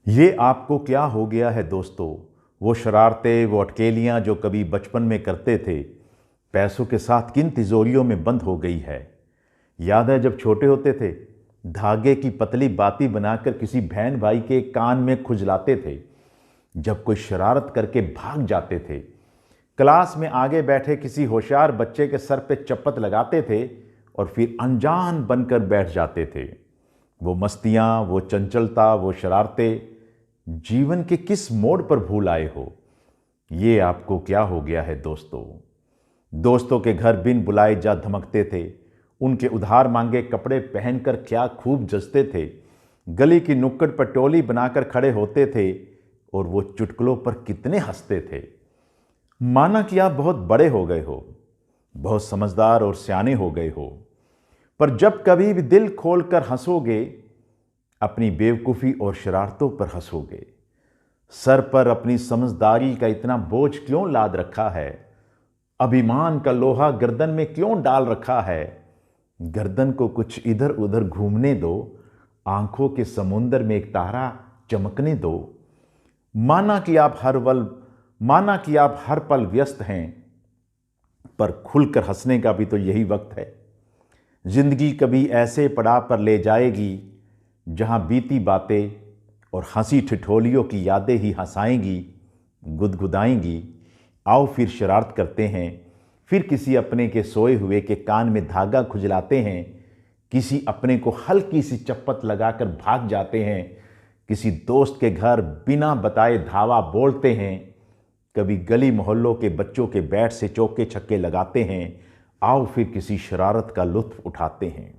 ये आपको क्या हो गया है दोस्तों। वो शरारतें, वो अटकेलियाँ जो कभी बचपन में करते थे, पैसों के साथ किन तिजोरियों में बंद हो गई है। याद है जब छोटे होते थे, धागे की पतली बाती बनाकर किसी बहन भाई के कान में खुजलाते थे, जब कोई शरारत करके भाग जाते थे, क्लास में आगे बैठे किसी होशियार बच्चे के सर पे चप्पत लगाते थे और फिर अनजान बनकर बैठ जाते थे। वो मस्तियाँ, वो चंचलता, वो शरारतें जीवन के किस मोड़ पर भूल आए हो। ये आपको क्या हो गया है दोस्तों। दोस्तों के घर बिन बुलाए जा धमकते थे, उनके उधार मांगे कपड़े पहनकर क्या खूब जचते थे, गली की नुक्कड़ पर टोली बनाकर खड़े होते थे और वो चुटकुलों पर कितने हंसते थे। माना कि आप बहुत बड़े हो गए हो, बहुत समझदार और सियाने हो गए हो, पर जब कभी भी दिल खोलकर हंसोगे, अपनी बेवकूफ़ी और शरारतों पर हंसोगे। सर पर अपनी समझदारी का इतना बोझ क्यों लाद रखा है? अभिमान का लोहा गर्दन में क्यों डाल रखा है? गर्दन को कुछ इधर उधर घूमने दो, आंखों के समुंदर में एक तारा चमकने दो। माना कि आप हर पल व्यस्त हैं, पर खुलकर हंसने का भी तो यही वक्त है। जिंदगी कभी ऐसे पड़ाव पर ले जाएगी जहां बीती बातें और हंसी ठिठोलियों की यादें ही हंसाएंगी, गुदगुदाएंगी। आओ फिर शरारत करते हैं, फिर किसी अपने के सोए हुए के कान में धागा खुजलाते हैं, किसी अपने को हल्की सी चप्पत लगाकर भाग जाते हैं, किसी दोस्त के घर बिना बताए धावा बोलते हैं, कभी गली मोहल्लों के बच्चों के बैट से चौके छक्के लगाते हैं। आओ फिर किसी शरारत का लुत्फ उठाते हैं।